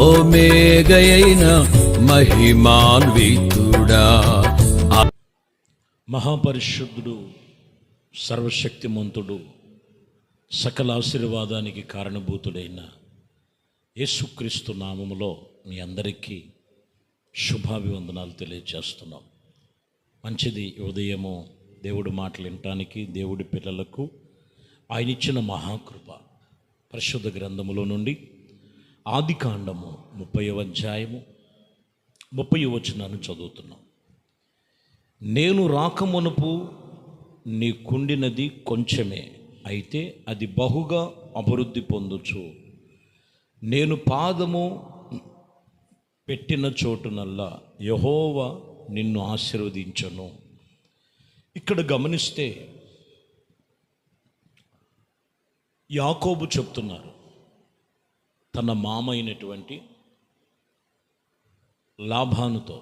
ఓమేగయైన మహిమాన్వితుడా. మహాపరిశుద్ధుడు, సర్వశక్తిమంతుడు, సకల ఆశీర్వాదానికి కారణభూతుడైన యేసుక్రీస్తు నామములో మీ అందరికీ శుభాభివందనాలు తెలియజేస్తున్నాం. మంచిది ఉదయము దేవుడి మాటలు వినటానికి దేవుడి పిల్లలకు ఆయన ఇచ్చిన మహాకృప. పరిశుద్ధ గ్రంథములో నుండి ఆదికాండము 30వ అధ్యాయము 30వ వచనాన్ని చదువుతున్నాం. నేను రాకమునుపు నీ కుండినది కొంచెమే, అయితే అది బహుగా అభివృద్ధి పొందుచు నేను పాదము పెట్టిన చోటునల్లా యెహోవా నిన్ను ఆశీర్వదించను. ఇక్కడ గమనిస్తే యాకోబు చెప్తున్నారు తన మామ అయినటువంటి లాబానుతో.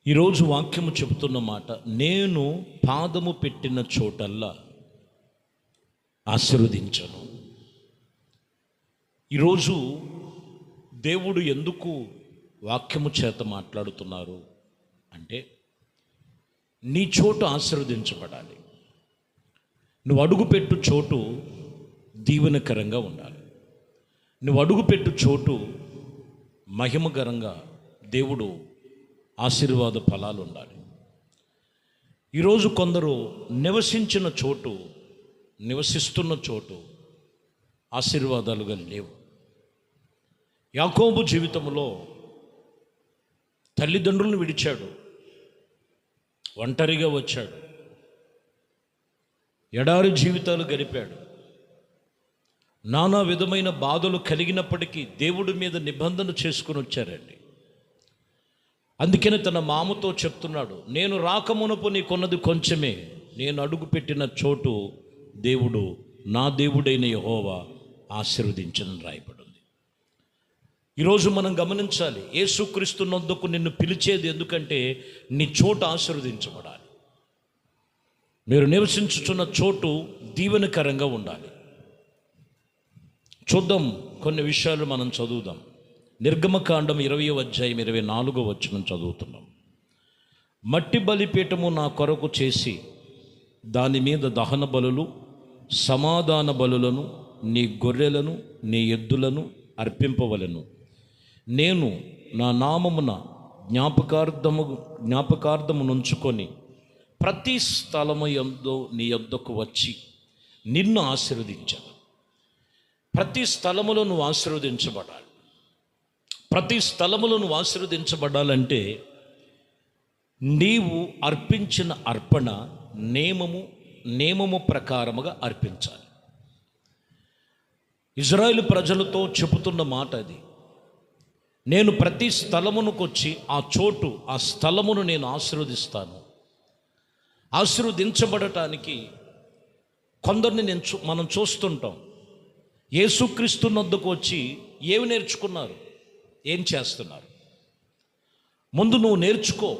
ఈరోజు వాక్యము చెబుతున్న మాట, నేను పాదము పెట్టిన చోటల్లా ఆశీర్వదించను. ఈరోజు దేవుడు ఎందుకు వాక్యము చేత మాట్లాడుతున్నారు అంటే, నీ చోటు ఆశీర్వదించబడాలి. నువ్వు అడుగుపెట్టు చోటు దీవెనకరంగా ఉండాలి. నువ్వు అడుగుపెట్టు చోటు మహిమకరంగా దేవుడు ఆశీర్వాద ఫలాలు ఉండాలి. ఈరోజు కొందరు నివసిస్తున్న చోటు ఆశీర్వాదాలుగా లేవు. యాకోబు జీవితంలో తల్లిదండ్రులను విడిచాడు, ఒంటరిగా వచ్చాడు, ఎడారి జీవితాలు గడిపాడు. నానా విధమైన బాధలు కలిగినప్పటికీ దేవుడి మీద నిబంధన చేసుకుని వచ్చారండి. అందుకని తన మామతో చెప్తున్నాడు, నేను రాకమునుపు నీకున్నది కొంచెమే, నేను అడుగుపెట్టిన చోటు దేవుడు, నా దేవుడైన యెహోవా ఆశీర్వదించని రాయబడింది. ఈరోజు మనం గమనించాలి, యేసుక్రీస్తు నందుకు నిన్ను పిలిచేది ఎందుకంటే నీ చోటు ఆశీర్వదించబడాలి. మీరు నివసించుచున్న చోటు దీవెనకరంగా ఉండాలి. చూద్దాం, కొన్ని విషయాలు మనం చదువుదాం. నిర్గమకాండం 20వ అధ్యాయం 24వ వచనం చదువుతున్నాం. మట్టి బలిపీఠము నా కొరకు చేసి దాని మీద దహన బలులు, సమాధాన బలులను, నీ గొర్రెలను, నీ ఎద్దులను అర్పింపవలెను. నేను నా నామమున జ్ఞాపకార్థము నుంచుకొని ప్రతి స్థలము యందు నీ యొద్దకు వచ్చి నిన్ను ఆశీర్వదించాను. ప్రతి స్థలములో నువ్వు ఆశీర్వదించబడాలి. ప్రతి స్థలములో నువ్వు ఆశీర్వదించబడాలంటే నీవు అర్పించిన అర్పణ నియమము ప్రకారముగా అర్పించాలి. ఇజ్రాయేలు ప్రజలతో చెబుతున్న మాట అది. నేను ప్రతి స్థలమునకు వచ్చి ఆ స్థలమును నేను ఆశీర్వదిస్తాను. ఆశీర్వదించబడటానికి కొందరిని మనం చూస్తుంటాం. యేసుక్రీస్తు వద్దకు వచ్చి ఏమి నేర్చుకున్నారు, ఏం చేస్తున్నారు? ముందు నువ్వు నేర్చుకో,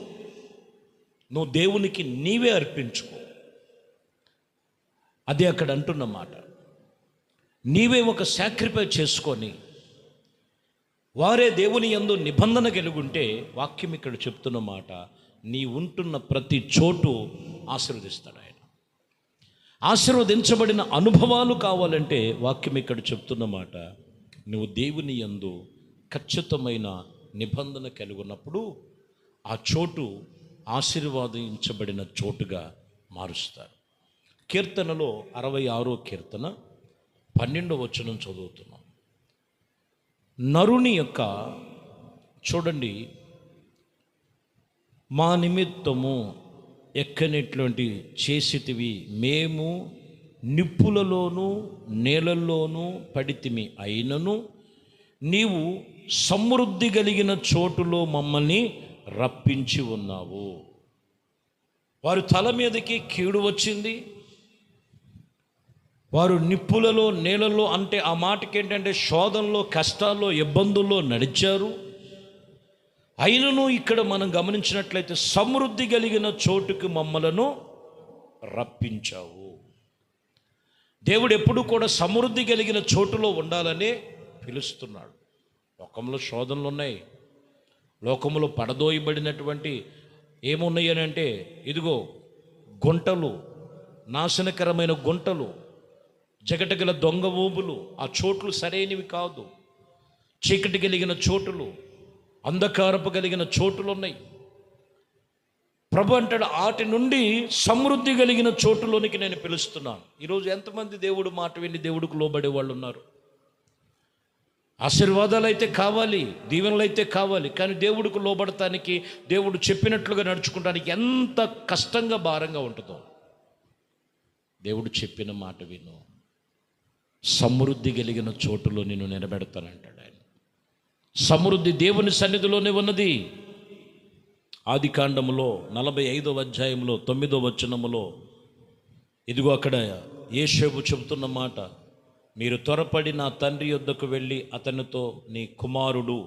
నువ్వు దేవునికి నీవే అర్పించుకో. అది అక్కడ అంటున్న మాట. నీవే ఒక సాక్రిఫైస్ చేసుకొని వారే దేవుని యందు నిబంధన కలిగుంటే, వాక్యం ఇక్కడ చెప్తున్న మాట, నీ ఉంటున్న ప్రతి చోటు ఆశీర్వదిస్తాడు ఆయన. ఆశీర్వదించబడిన అనుభవాలు కావాలంటే వాక్యం ఇక్కడ చెప్తున్న మాట, నువ్వు దేవుని యందు ఖచ్చితమైన నిబంధన కలిగి ఉన్నప్పుడు ఆ చోటు ఆశీర్వాదించబడిన చోటుగా మారుస్తారు. కీర్తనలో 66వ కీర్తన 12వ వచనం చదువుతున్నాం. నరుని యొక్క, చూడండి, మా నిమిత్తము ఎక్కనటువంటి చేసితివి, మేము నిప్పులలోనూ నేలల్లోనూ పడితిమి, అయినను నీవు సమృద్ధి కలిగిన చోటులో మమ్మల్ని రప్పించి ఉన్నావు. వారి తల మీదకి కీడు వచ్చింది. వారు నిప్పులలో నేలలో, అంటే ఆ మాటకి ఏంటంటే శోధనలో, కష్టాల్లో, ఇబ్బందుల్లో నడిచారు. అయినను ఇక్కడ మనం గమనించినట్లయితే సమృద్ధి కలిగిన చోటుకు మమ్మలను రప్పించావు. దేవుడు ఎప్పుడు కూడా సమృద్ధి కలిగిన చోటులో ఉండాలని పిలుస్తున్నాడు. లోకంలో శోధనలు ఉన్నాయి, లోకంలో పడదోయబడినటువంటి ఏమున్నాయి అని అంటే, ఇదిగో గుంటలు, నాశనకరమైన గుంటలు, జగటగల దొంగ ఊబులు, ఆ చోట్లు సరైనవి కాదు. చీకటి కలిగిన చోటులు, అంధకారపు కలిగిన చోటులు ఉన్నాయి. ప్రభు అంటాడు, వాటి నుండి సమృద్ధి కలిగిన చోటులోనికి నేను పిలుస్తున్నాను. ఈరోజు ఎంతమంది దేవుడు మాట విని దేవుడికి లోబడే వాళ్ళు ఉన్నారు? ఆశీర్వాదాలు అయితే కావాలి, దీవెనలు అయితే కావాలి, కానీ దేవుడికి లోబడటానికి, దేవుడు చెప్పినట్లుగా నడుచుకోవడానికి ఎంత కష్టంగా భారంగా ఉంటుందో. దేవుడు చెప్పిన మాట విను, సమృద్ధి కలిగిన చోటులో నేను నిలబెడతానంటాడు ఆయన. సమృద్ధి దేవుని సన్నిధిలోనే ఉన్నది. ఆది కాండములో 45వ అధ్యాయంలో 9వ వచనములో ఇదిగో అక్కడ యోసేపు చెబుతున్న మాట, మీరు త్వరపడి నా తండ్రి యొద్దకు వెళ్ళి అతనితో, నీ కుమారుడు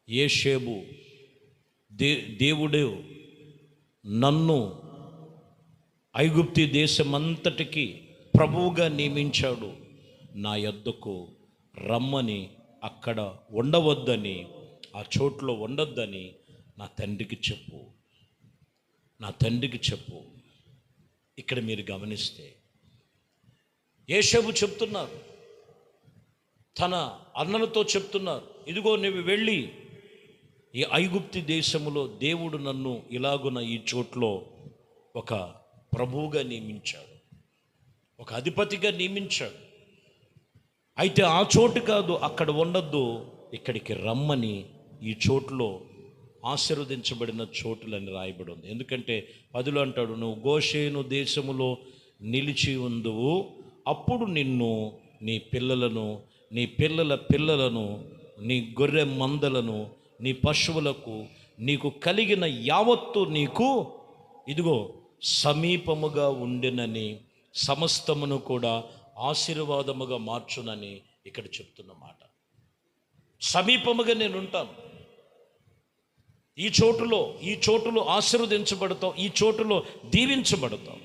యోసేపు దేవుడు నన్ను ఐగుప్తి దేశమంతటికి ప్రభువుగా నియమించాడు, నా యొద్దకు రమ్మని, అక్కడ ఉండవద్దని, ఆ చోట్లో ఉండొద్దని నా తండ్రికి చెప్పు, నా తండ్రికి చెప్పు. ఇక్కడ మీరు గమనిస్తే యోసేపు చెప్తున్నారు, తన అన్నలతో చెప్తున్నారు, ఇదిగో నువ్వు వెళ్ళి ఈ ఐగుప్తి దేశములో దేవుడు నన్ను ఇలాగున ఈ చోట్లో ఒక ప్రభువుగా నియమించాడు, ఒక అధిపతిగా నియమించాడు. అయితే ఆ చోటు కాదు, అక్కడ ఉండొద్దు, ఇక్కడికి రమ్మని, ఈ చోట్లో ఆశీర్వదించబడిన చోటులని రాయబడి ఉంది. ఎందుకంటే 10లో అంటాడు, నువ్వు గోషేను దేశములో నిలిచి ఉందువు, అప్పుడు నిన్ను, నీ పిల్లలను, నీ పిల్లల పిల్లలను, నీ గొర్రె మందలను, నీ పశువులకు, నీకు కలిగిన యావత్తు నీకు ఇదిగో సమీపముగా ఉండినని, సమస్తమును కూడా ఆశీర్వాదముగా మార్చునని ఇక్కడ చెప్తున్న మాట. సమీపముగా నేను ఉంటాను, ఈ చోటులో ఆశీర్వదించబడతాం, ఈ చోటులో దీవించబడతాం.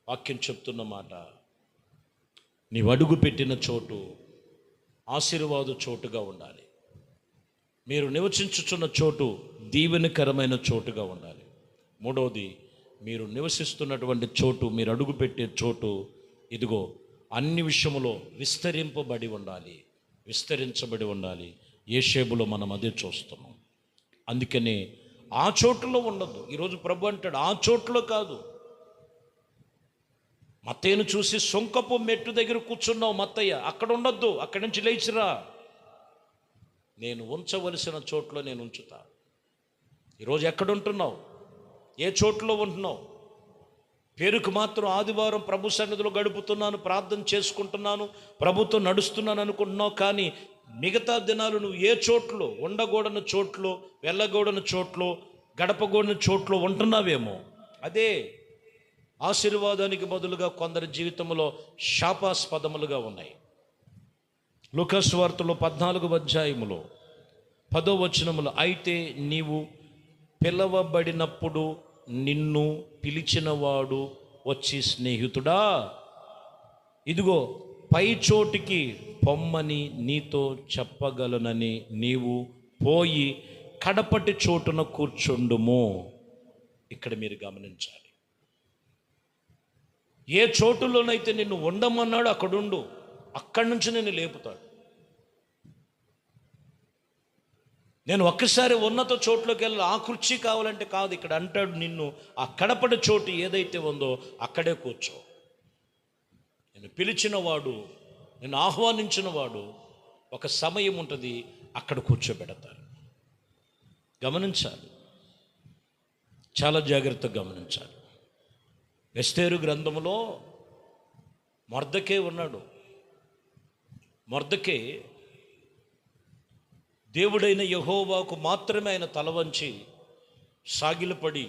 వాక్యం చెప్తున్న మాట, నీవు అడుగు పెట్టిన చోటు ఆశీర్వాద చోటుగా ఉండాలి. మీరు నివసించుచున్న చోటు దీవెనకరమైన చోటుగా ఉండాలి. మూడవది, మీరు నివసిస్తున్నటువంటి చోటు, మీరు అడుగుపెట్టే చోటు ఇదిగో అన్ని విషయములో విస్తరించబడి ఉండాలి. యోసేపులో మనం అదే చూస్తున్నాం. అందుకనే ఆ చోటులో ఉండదు. ఈరోజు ప్రభు అంటాడు, ఆ చోట్లో కాదు. మత్తయ్యను చూసి సొంకపు మెట్టు దగ్గర కూర్చున్నావు మత్తయ్య, అక్కడ ఉండొద్దు, అక్కడి నుంచి లేచిరా, నేను ఉంచవలసిన చోట్లో నేను ఉంచుతా. ఈరోజు ఎక్కడుంటున్నావు? ఏ చోట్లో ఉంటున్నావు? పేరుకు మాత్రం ఆదివారం ప్రభు సన్నిధిలో గడుపుతున్నాను, ప్రార్థన చేసుకుంటున్నాను, ప్రభుతో నడుస్తున్నాను అనుకుంటున్నావు, కానీ మిగతా దినాలు నువ్వు ఏ చోట్లో, ఉండకూడని చోట్లో, వెళ్ళకూడని చోట్లో, గడపకూడని చోట్లో ఉంటున్నావేమో. అదే ఆశీర్వాదానికి బదులుగా కొందరి జీవితంలో శాపాస్పదములుగా ఉన్నాయి. లూకాసు వార్తలో 14వ అధ్యాయములో 10వ వచనములో, అయితే నీవు పిలవబడినప్పుడు నిన్ను పిలిచినవాడు వచ్చి, స్నేహితుడా ఇదిగో పై చోటికి పొమ్మని నీతో చెప్పగలనని నీవు పోయి కడపటి చోటున కూర్చుండుము. ఇక్కడ మీరు గమనించాలి, ఏ చోటులోనైతే నిన్ను ఉండమన్నాడు అక్కడుండు, అక్కడి నుంచి నేను లేపుతాడు. నేను ఒక్కసారి ఉన్నత చోట్లోకి వెళ్ళి ఆ కుర్చీ కావాలంటే కాదు, ఇక్కడ అంటాడు, నిన్ను ఆ కడపటి చోటు ఏదైతే ఉందో అక్కడే కూర్చో. నేను పిలిచినవాడు, నేను ఆహ్వానించిన వాడు ఒక సమయం ఉంటుంది, అక్కడ కూర్చోబెడతారు. గమనించాలి, చాలా జాగ్రత్తగా గమనించాలి. ఎస్తేరు గ్రంథములో మొర్దెకై ఉన్నాడు. మొర్దెకై దేవుడైన యెహోవాకు మాత్రమే ఆయన తల వంచి సాగిలపడి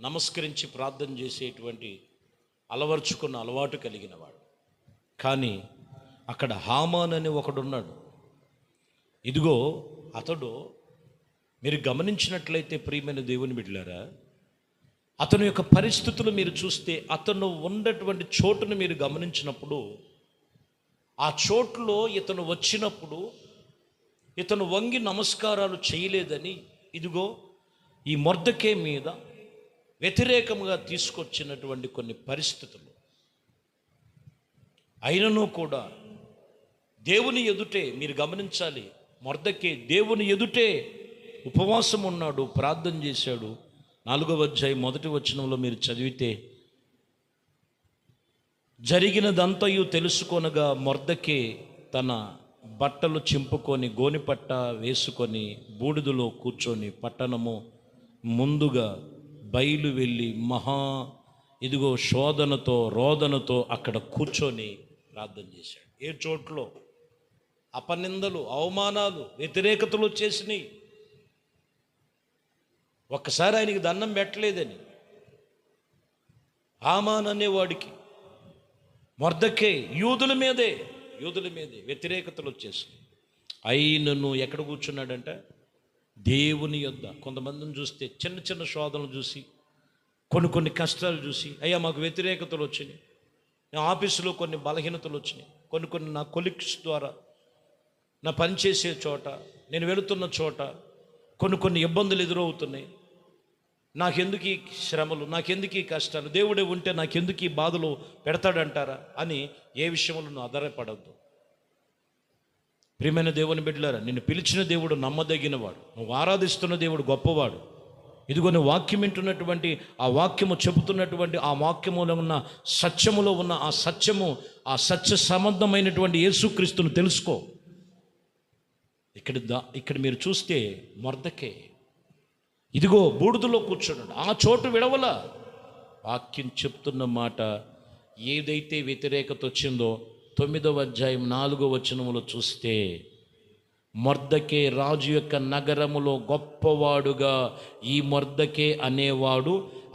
నమస్కరించి ప్రార్థన చేసేటువంటి అలవర్చుకున్న అలవాటు కలిగిన వాడు. కానీ అక్కడ హామాన్ అని ఒకడున్నాడు. ఇదిగో అతడు, మీరు గమనించినట్లయితే ప్రియమైన దేవుని బిడ్డలారా, అతని యొక్క పరిస్థితులు మీరు చూస్తే, అతను ఉన్నటువంటి చోటును మీరు గమనించినప్పుడు, ఆ చోటులో ఇతను వచ్చినప్పుడు ఇతను వంగి నమస్కారాలు చేయలేదని ఇదిగో ఈ మొర్దెకై మీద వ్యతిరేకంగా తీసుకొచ్చినటువంటి కొన్ని పరిస్థితులు. అయినను కూడా దేవుని ఎదుటే, మీరు గమనించాలి, మొర్దెకై దేవుని ఎదుటే ఉపవాసం ఉన్నాడు, ప్రార్థన చేశాడు. 4వ అధ్యాయం 1వ వచనంలో మీరు చదివితే, జరిగినదంతయు తెలుసుకొనగా మొర్దెకై తన బట్టలు చింపుకొని గోనిపట్ట వేసుకొని బూడిదలో కూర్చొని పట్టణము ముందుగా బయలు వెళ్ళి ఇదిగో శోధనతో రోదనతో అక్కడ కూర్చొని ప్రార్థన చేశాడు. ఏ చోట్లో అపనిందలు, అవమానాలు, వ్యతిరేకతలు చేసినాయి. ఒక్కసారి ఆయనకి దండం పెట్టలేదని హామాన్ అనేవాడికి, మొర్దెకై యూదుల మీదే వ్యతిరేకతలు వచ్చేసినాయి. అయినను ఎక్కడ కూర్చున్నాడంట? దేవుని యొద్ద. కొంతమందిని చూస్తే చిన్న చిన్న శోధనలు చూసి, కొన్ని కష్టాలు చూసి, అయ్యా మాకు వ్యతిరేకతలు వచ్చినాయి, నా ఆఫీసులో కొన్ని బలహీనతలు వచ్చినాయి, కొన్ని నా కొలీగ్స్ ద్వారా, నా పనిచేసే చోట, నేను వెళుతున్న చోట కొన్ని ఇబ్బందులు ఎదురవుతున్నాయి, నాకెందుకు ఈ శ్రమలు, నాకెందుకు ఈ కష్టాలు, దేవుడే ఉంటే నాకెందుకు ఈ బాధలు పెడతాడంటారా అని ఏ విషయంలో నువ్వు ఆధారపడద్దు. ప్రియమైన దేవుని బిడ్డలారా, నిన్ను పిలిచిన దేవుడు నమ్మదగినవాడు, నువ్వు ఆరాధిస్తున్న దేవుడు గొప్పవాడు. ఇదిగో నువ్వు వాక్యం వింటున్నటువంటి, ఆ వాక్యము చెబుతున్నటువంటి, ఆ వాక్యములో ఉన్న సత్యములో ఉన్న ఆ సత్యము, ఆ సత్య సంబంధమైనటువంటి యేసుక్రీస్తును తెలుసుకో. ఇక్కడ మీరు చూస్తే మొర్దెకై ఇదిగో బూడిదలో కూర్చున్నాడు, ఆ చోటు విడవల. వాక్యం చెప్తున్న మాట, ఏదైతే వ్యతిరేకత వచ్చిందో 9వ అధ్యాయం 4వ వచనములో చూస్తే, మొర్దెకై రాజు యొక్క నగరములో గొప్పవాడుగా, ఈ మొర్దెకై అనేవాడు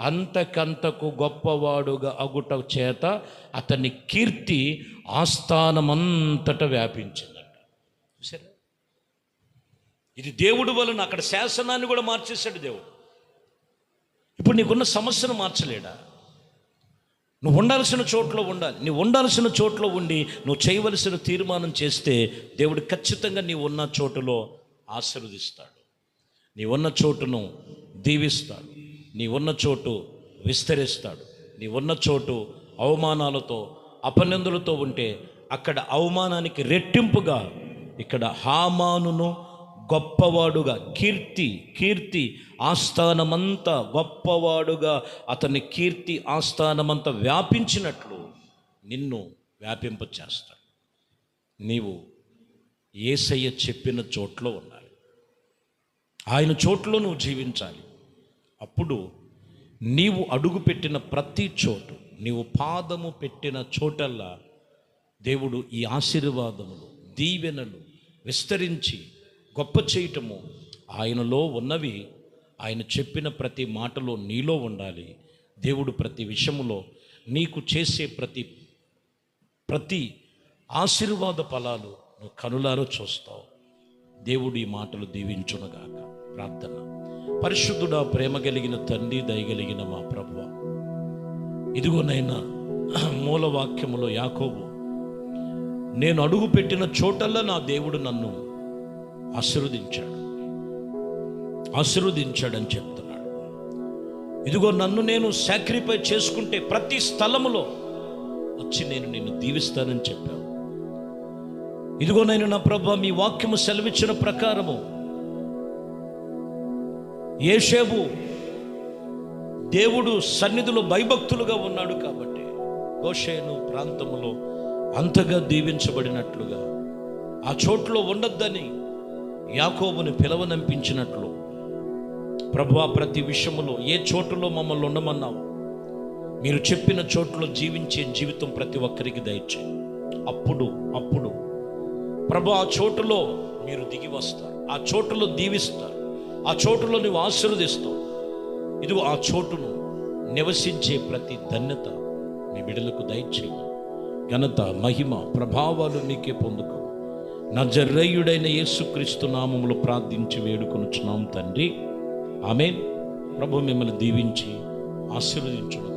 అంతకంతకు గొప్పవాడుగా అగుట చేత అతని కీర్తి ఆస్థానమంతట వ్యాపించిందంట. సరే, ఇది దేవుడు వలన అక్కడ శాసనాన్ని కూడా మార్చేశాడు దేవుడు. ఇప్పుడు నీకున్న సమస్యను మార్చలేడా? నువ్వు ఉండాల్సిన చోట్లో ఉండాలి. నువ్వు ఉండాల్సిన చోట్లో ఉండి నువ్వు చేయవలసిన తీర్మానం చేస్తే దేవుడు ఖచ్చితంగా నీవు ఉన్న చోటులో ఆశీర్వదిస్తాడు, నీ ఉన్న చోటును దీవిస్తాడు, నీ ఉన్న చోటు విస్తరిస్తాడు. నీ ఉన్న చోటు అవమానాలతో, అపనిందలతో ఉంటే అక్కడ అవమానానికి రెట్టింపుగా ఇక్కడ హామానును గొప్పవాడుగా, కీర్తి ఆస్థానమంతా గొప్పవాడుగా, అతని కీర్తి ఆస్థానమంతా వ్యాపించినట్లు నిన్ను వ్యాపింపచేస్తాడు. నీవు యేసయ్య చెప్పిన చోట్లో ఉండాలి, ఆయన చోట్లో నువ్వు జీవించాలి. అప్పుడు నీవు అడుగుపెట్టిన ప్రతి చోటు, నీవు పాదము పెట్టిన చోటల్లా దేవుడు ఈ ఆశీర్వాదములు, దీవెనలు విస్తరించి గొప్ప చేయటము, ఆయనలో ఉన్నవి, ఆయన చెప్పిన ప్రతి మాటలో నీలో ఉండాలి. దేవుడు ప్రతి విషయములో నీకు చేసే ప్రతి ఆశీర్వాద ఫలాలు నువ్వు కనులారో చూస్తావు. దేవుడు ఈ మాటలు దీవించునుగాక. ప్రార్థన. పరిశుద్ధుడా, ప్రేమ కలిగిన తండ్రి, దయగలిగిన మా ప్రభువా, ఇదిగోనైనా మూలవాక్యములో యాకోబు, నేను అడుగుపెట్టిన చోటల్లా నా దేవుడు నన్ను ఆశీర్వదించాడని చెప్తున్నాడు. ఇదిగో నన్ను నేను సాక్రిఫై చేసుకుంటే ప్రతి స్థలములో వచ్చి నేను నిన్ను దీవిస్తానని చెప్పావు. ఇదిగో నేను నా ప్రభువా, మీ వాక్యము సెలవిచ్చిన ప్రకారము యేషేబు దేవుడు సన్నిధిలో భయభక్తులుగా ఉన్నాడు కాబట్టి గోషేను ప్రాంతములో అంతగా దీవించబడినట్లుగా ఆ చోట్లో ఉండొద్దని యాకోబుని పిలవనంపించినట్లు ప్రభువా, ప్రతి విషయములో ఏ చోటులో మమ్మల్ని ఉండమన్నావు, మీరు చెప్పిన చోటులో జీవించే జీవితం ప్రతి ఒక్కరికి దయచేయి. అప్పుడు ప్రభు ఆ చోటులో మీరు దిగి వస్తారు, ఆ చోటులో దీవిస్తారు, ఆ చోటులో నువ్వు ఆశీర్వదిస్తావు. ఇదిగో ఆ చోటును నివసించే ప్రతి ధన్యత మీ బిడ్డలకు దయచేయి. ఘనత, మహిమ, ప్రభావాలు మీకే పొందుకో. నజరేయుడైన యేసుక్రీస్తు నామములో ప్రార్థించి వేడుకొనుచున్నాం తండ్రి. ఆమేన్. ప్రభు మిమ్మల్ని దీవించి ఆశీర్వదించును.